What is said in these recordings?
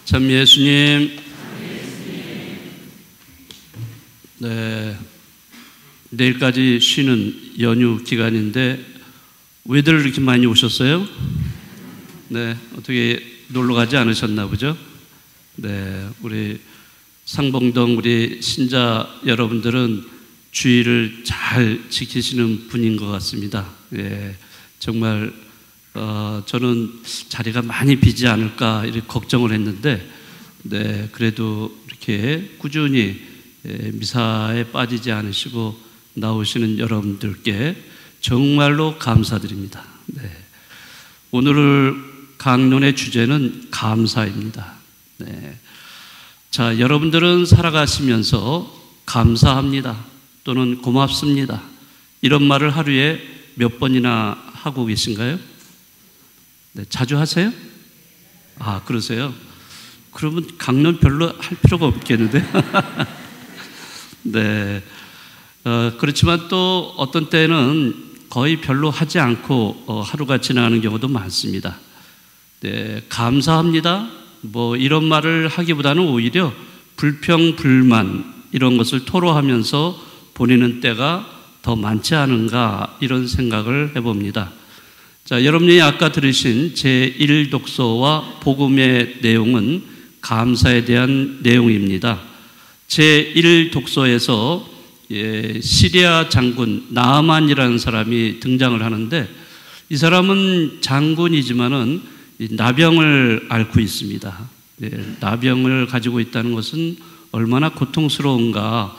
참 예수님. 네, 내일까지 쉬는 연휴 기간인데 왜들 이렇게 많이 오셨어요? 네, 어떻게 놀러 가지 않으셨나 보죠? 네, 우리 상봉동 우리 신자 여러분들은 주의를 잘 지키시는 분인 것 같습니다. 예, 정말 저는 자리가 많이 비지 않을까 이렇게 걱정을 했는데, 네, 그래도 이렇게 꾸준히 미사에 빠지지 않으시고 나오시는 여러분들께 정말로 감사드립니다. 네, 오늘 강론의 주제는 감사입니다. 네, 자, 여러분들은 살아가시면서 감사합니다 또는 고맙습니다 이런 말을 하루에 몇 번이나 하고 계신가요? 네, 자주 하세요? 아, 그러세요? 그러면 강론 별로 할 필요가 없겠는데? 네, 그렇지만 또 어떤 때는 거의 별로 하지 않고 하루가 지나가는 경우도 많습니다. 네, 감사합니다 뭐 이런 말을 하기보다는 오히려 불평, 불만 이런 것을 토로하면서 보내는 때가 더 많지 않은가 이런 생각을 해봅니다. 자, 여러분이 아까 들으신 제1독서와 복음의 내용은 감사에 대한 내용입니다. 제1독서에서 시리아 장군 나아만이라는 사람이 등장을 하는데, 이 사람은 장군이지만은 나병을 앓고 있습니다. 나병을 가지고 있다는 것은 얼마나 고통스러운가.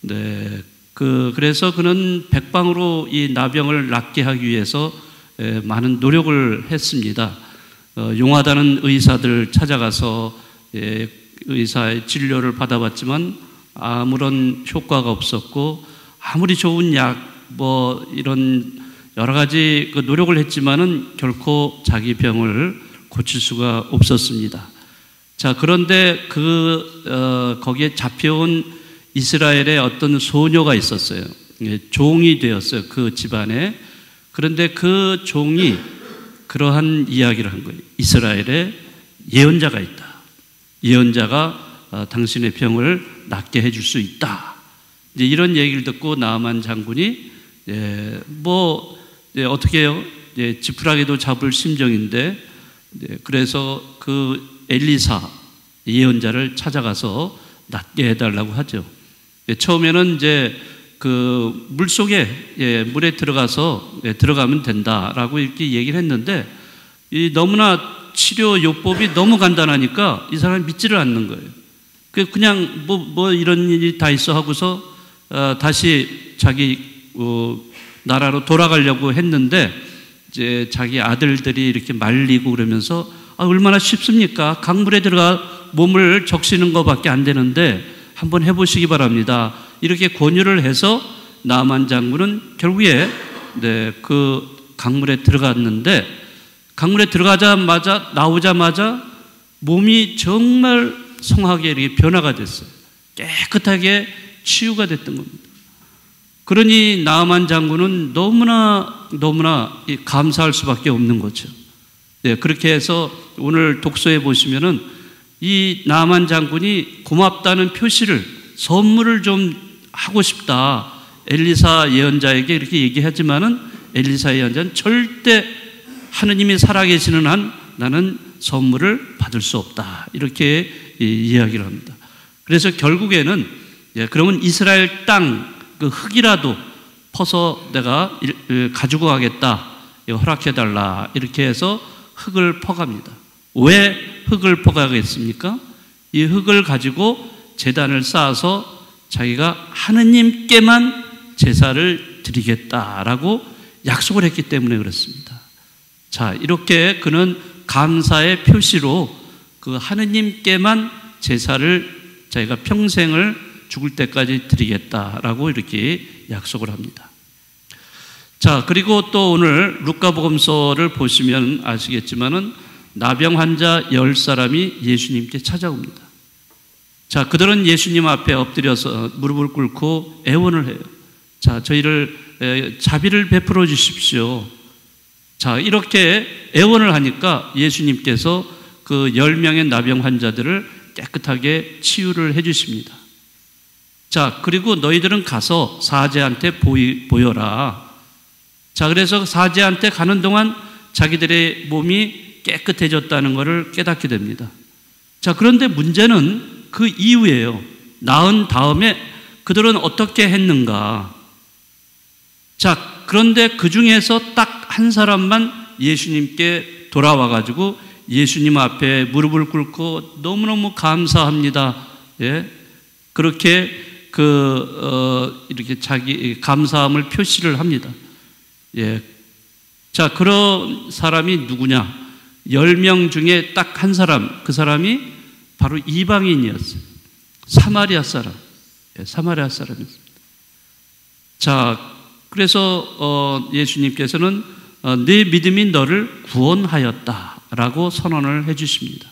네, 그래서 그는 백방으로 이 나병을 낫게 하기 위해서 많은 노력을 했습니다. 용하다는 의사들 찾아가서 의사의 진료를 받아봤지만 아무런 효과가 없었고, 아무리 좋은 약 뭐 이런 여러 가지 노력을 했지만은 결코 자기 병을 고칠 수가 없었습니다. 자, 그런데 거기에 잡혀온 이스라엘의 어떤 소녀가 있었어요. 종이 되었어요, 그 집안에. 그런데 그 종이 그러한 이야기를 한 거예요. 이스라엘에 예언자가 있다. 예언자가 당신의 병을 낫게 해줄 수 있다. 이제 이런 얘기를 듣고 나아만 장군이 어떻게 해요? 지푸라기도 잡을 심정인데, 그래서 그 엘리사 예언자를 찾아가서 낫게 해달라고 하죠. 처음에는 이제 그 물속에 물에 들어가서 들어가면 된다라고 이렇게 얘기를 했는데, 너무나 치료 요법이 너무 간단하니까 이 사람이 믿지를 않는 거예요. 그냥 뭐 이런 일이 다 있어 하고서 다시 자기 나라로 돌아가려고 했는데, 이제 자기 아들들이 이렇게 말리고 그러면서 얼마나 쉽습니까? 강물에 들어가 몸을 적시는 것밖에 안 되는데 한번 해보시기 바랍니다. 이렇게 권유를 해서 나아만 장군은 결국에 그 강물에 들어갔는데, 강물에 들어가자마자 나오자마자 몸이 정말 성하게 이렇게 변화가 됐어요. 깨끗하게 치유가 됐던 겁니다. 그러니 나아만 장군은 너무나 감사할 수밖에 없는 거죠. 네, 그렇게 해서 오늘 독서에 보시면은 이 나아만 장군이 고맙다는 표시를, 선물을 좀 하고 싶다. 엘리사 예언자에게 이렇게 얘기하지만은 엘리사 예언자는 절대 하느님이 살아계시는 한 나는 선물을 받을 수 없다. 이렇게 이야기를 합니다. 그래서 결국에는 그러면 이스라엘 땅 그 흙이라도 퍼서 내가 가지고 가겠다. 허락해달라. 이렇게 해서 흙을 퍼갑니다. 왜 흙을 퍼가겠습니까? 이 흙을 가지고 제단을 쌓아서 자기가 하느님께만 제사를 드리겠다라고 약속을 했기 때문에 그렇습니다. 자, 이렇게 그는 감사의 표시로 그 하느님께만 제사를 자기가 평생을 죽을 때까지 드리겠다라고 이렇게 약속을 합니다. 자, 그리고 또 오늘 루카복음서를 보시면 아시겠지만은 나병 환자 10사람이 예수님께 찾아옵니다. 자, 그들은 예수님 앞에 엎드려서 무릎을 꿇고 애원을 해요. 자, 저희를 자비를 베풀어 주십시오. 자, 이렇게 애원을 하니까 예수님께서 그 10명의 나병 환자들을 깨끗하게 치유를 해 주십니다. 자, 그리고 너희들은 가서 사제한테 보여라. 자, 그래서 사제한테 가는 동안 자기들의 몸이 깨끗해졌다는 것을 깨닫게 됩니다. 자, 그런데 문제는 그 이후에요. 나은 다음에 그들은 어떻게 했는가? 자, 그런데 그 중에서 딱 한 사람만 예수님께 돌아와 가지고 예수님 앞에 무릎을 꿇고 너무너무 감사합니다. 예? 그렇게 이렇게 자기 감사함을 표시를 합니다. 예. 자, 그런 사람이 누구냐? 10명 중에 딱 한 사람, 그 사람이 바로 이방인이었어요. 사마리아 사람. 예, 사마리아 사람이었습니다. 자, 그래서 예수님께서는 네 믿음이 너를 구원하였다라고 선언을 해 주십니다.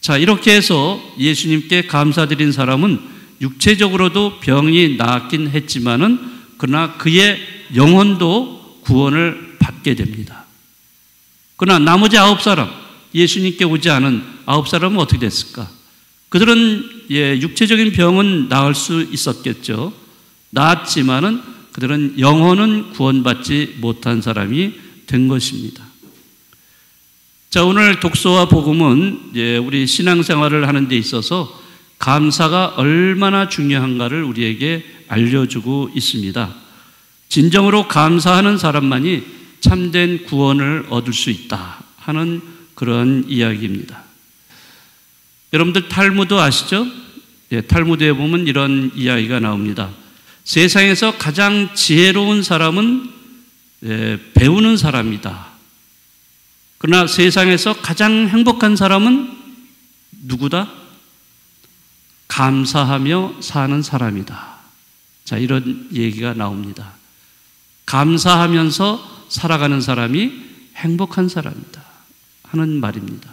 자, 이렇게 해서 예수님께 감사드린 사람은 육체적으로도 병이 나았긴 했지만은 그러나 그의 영혼도 구원을 받게 됩니다. 그러나 나머지 9사람, 예수님께 오지 않은 9사람은 어떻게 됐을까? 그들은 육체적인 병은 나을 수 있었겠죠. 나았지만은 그들은 영혼은 구원받지 못한 사람이 된 것입니다. 자, 오늘 독서와 복음은 우리 신앙생활을 하는 데 있어서 감사가 얼마나 중요한가를 우리에게 알려주고 있습니다. 진정으로 감사하는 사람만이 참된 구원을 얻을 수 있다 하는 그런 이야기입니다. 여러분들 탈무드 아시죠? 탈무드에 보면 이런 이야기가 나옵니다. 세상에서 가장 지혜로운 사람은 배우는 사람이다. 그러나 세상에서 가장 행복한 사람은 누구다? 감사하며 사는 사람이다. 자, 이런 얘기가 나옵니다. 감사하면서 살아가는 사람이 행복한 사람이다 하는 말입니다.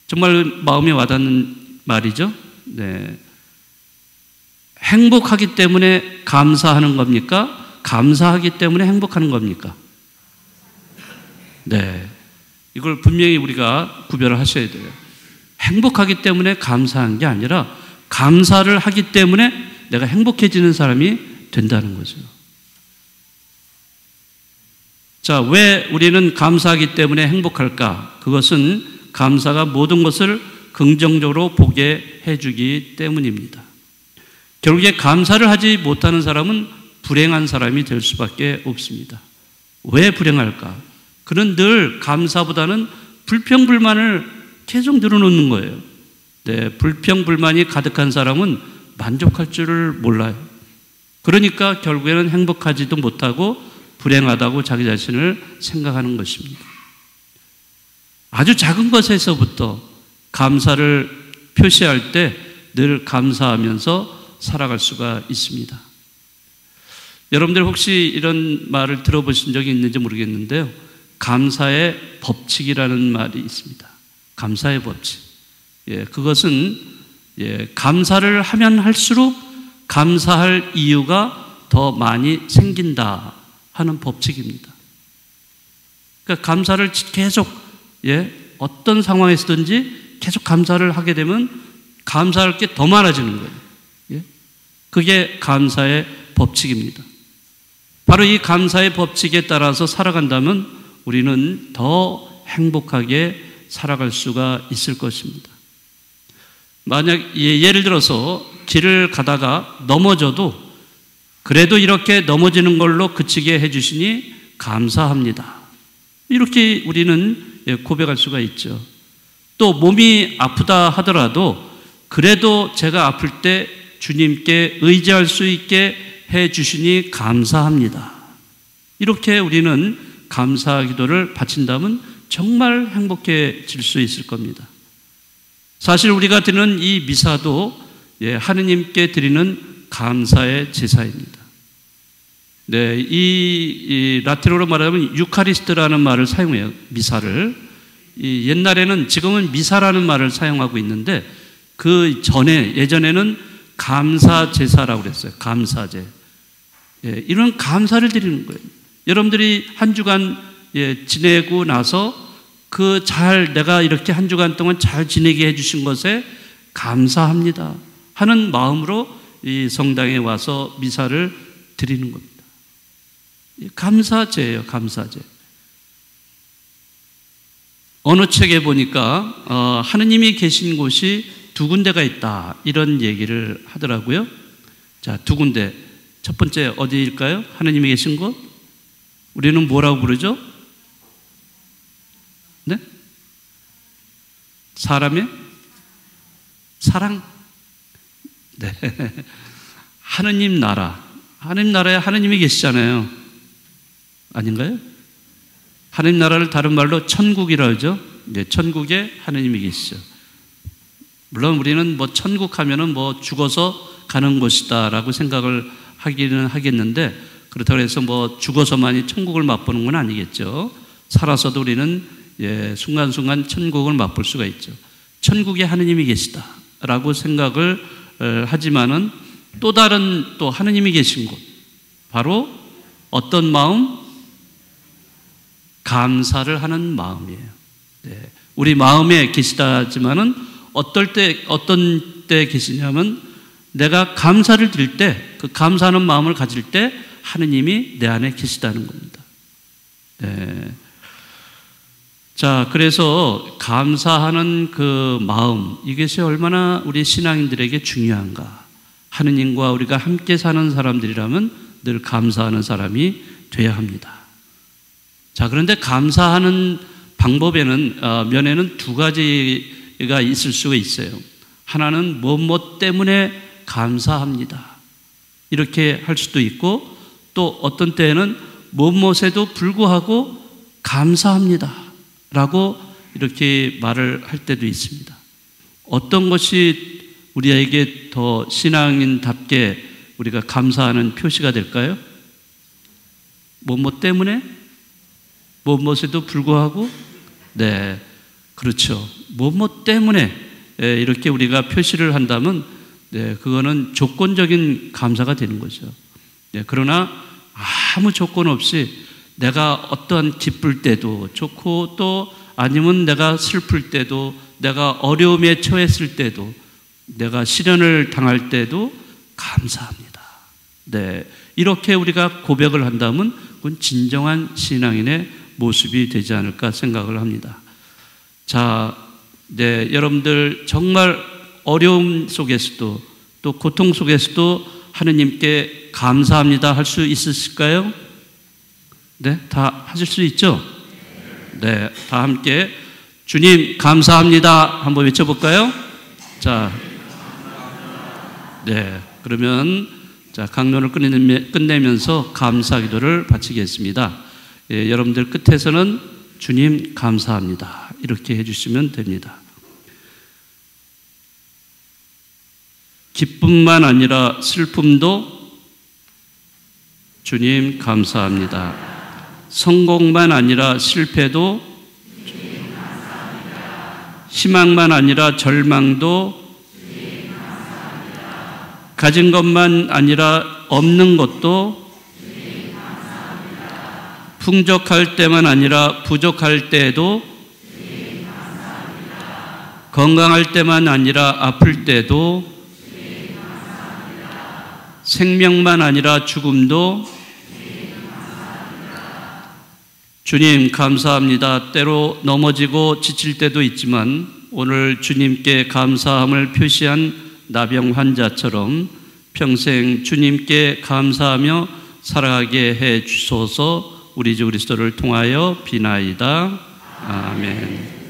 정말 마음에 와닿는 말이죠. 네. 행복하기 때문에 감사하는 겁니까? 감사하기 때문에 행복하는 겁니까? 네. 이걸 분명히 우리가 구별을 하셔야 돼요. 행복하기 때문에 감사한 게 아니라 감사를 하기 때문에 내가 행복해지는 사람이 된다는 거죠. 자, 왜 우리는 감사하기 때문에 행복할까? 그것은 감사가 모든 것을 긍정적으로 보게 해주기 때문입니다. 결국에 감사를 하지 못하는 사람은 불행한 사람이 될 수밖에 없습니다. 왜 불행할까? 그는 늘 감사보다는 불평불만을 계속 늘어놓는 거예요. 네, 불평불만이 가득한 사람은 만족할 줄을 몰라요. 그러니까 결국에는 행복하지도 못하고 불행하다고 자기 자신을 생각하는 것입니다. 아주 작은 것에서부터 감사를 표시할 때 늘 감사하면서 살아갈 수가 있습니다. 여러분들 혹시 이런 말을 들어보신 적이 있는지 모르겠는데요. 감사의 법칙이라는 말이 있습니다. 감사의 법칙. 그것은 감사를 하면 할수록 감사할 이유가 더 많이 생긴다 하는 법칙입니다. 그러니까 감사를 계속 어떤 상황에서든지 계속 감사를 하게 되면 감사할 게 더 많아지는 거예요. 그게 감사의 법칙입니다. 바로 이 감사의 법칙에 따라서 살아간다면 우리는 더 행복하게 살아갈 수가 있을 것입니다. 만약 예를 들어서 길을 가다가 넘어져도 그래도 이렇게 넘어지는 걸로 그치게 해주시니 감사합니다. 이렇게 우리는 고백할 수가 있죠. 또 몸이 아프다 하더라도 그래도 제가 아플 때 주님께 의지할 수 있게 해주시니 감사합니다. 이렇게 우리는 감사 기도를 바친다면 정말 행복해질 수 있을 겁니다. 사실 우리가 드리는 이 미사도 하느님께 드리는 감사의 제사입니다. 네, 이 라틴어로 말하면 유카리스트라는 말을 사용해요. 미사를. 옛날에는, 지금은 미사라는 말을 사용하고 있는데 그 전에, 예전에는 감사 제사라고 그랬어요. 감사제. 이런 감사를 드리는 거예요. 여러분들이 한 주간 지내고 나서 내가 이렇게 한 주간 동안 잘 지내게 해주신 것에 감사합니다 하는 마음으로 이 성당에 와서 미사를 드리는 겁니다. 감사제예요, 감사제. 어느 책에 보니까 하느님이 계신 곳이 두 군데가 있다 이런 얘기를 하더라고요. 자, 두 군데. 첫 번째 어디일까요? 하느님이 계신 곳? 우리는 뭐라고 부르죠? 네? 사람의 사랑. 네. 하느님 나라. 하느님 나라에 하느님이 계시잖아요. 아닌가요? 하느님 나라를 다른 말로 천국이라 하죠. 네, 천국에 하느님이 계시죠. 물론 우리는 뭐 천국 하면은 뭐 죽어서 가는 곳이다라고 생각을 하기는 하겠는데, 그렇다고 해서 뭐 죽어서만이 천국을 맛보는 건 아니겠죠. 살아서도 우리는 순간순간 천국을 맛볼 수가 있죠. 천국에 하느님이 계시다라고 생각을 하지만은 또 다른 또 하느님이 계신 곳, 바로 어떤 마음? 감사를 하는 마음이에요. 네. 우리 마음에 계시다 하지만은 어떤 때 계시냐면 내가 감사를 드릴 때, 그 감사하는 마음을 가질 때 하느님이 내 안에 계시다는 겁니다. 네. 자, 그래서 감사하는 그 마음, 이것이 얼마나 우리 신앙인들에게 중요한가. 하느님과 우리가 함께 사는 사람들이라면 늘 감사하는 사람이 되어야 합니다. 자, 그런데 감사하는 방법에는 면에는 두 가지가 있을 수가 있어요. 하나는 뭐뭐 때문에 감사합니다 이렇게 할 수도 있고, 또 어떤 때에는 뭐뭐에도 불구하고 감사합니다 라고 이렇게 말을 할 때도 있습니다. 어떤 것이 우리에게 더 신앙인답게 우리가 감사하는 표시가 될까요? 뭐뭐 때문에? 뭐뭐에도 불구하고? 네, 그렇죠. 뭐뭐 때문에 이렇게 우리가 표시를 한다면 그거는 조건적인 감사가 되는 거죠. 그러나 아무 조건 없이 내가 어떠한 기쁠 때도 좋고, 또 아니면 내가 슬플 때도, 내가 어려움에 처했을 때도, 내가 시련을 당할 때도 감사합니다. 네, 이렇게 우리가 고백을 한다면 그건 진정한 신앙인의 모습이 되지 않을까 생각을 합니다. 자, 네, 여러분들 정말 어려움 속에서도 또 고통 속에서도 하느님께 감사합니다 할 수 있으실까요? 네, 다 하실 수 있죠? 네, 다 함께 주님 감사합니다 한번 외쳐볼까요? 자, 네, 그러면 자, 강론을 끝내면서 감사 기도를 바치겠습니다. 여러분들 끝에서는 주님 감사합니다 이렇게 해주시면 됩니다. 기쁨만 아니라 슬픔도 주님 감사합니다. 성공만 아니라 실패도 주님 감사합니다. 희망만 아니라 절망도 주님 감사합니다. 가진 것만 아니라 없는 것도 주님 감사합니다. 풍족할 때만 아니라 부족할 때에도 주님 감사합니다. 건강할 때만 아니라 아플 때도 주님 감사합니다. 생명만 아니라 죽음도 주님 감사합니다. 때로 넘어지고 지칠 때도 있지만 오늘 주님께 감사함을 표시한 나병 환자처럼 평생 주님께 감사하며 살아가게 해 주소서. 우리 주 그리스도를 통하여 비나이다. 아멘.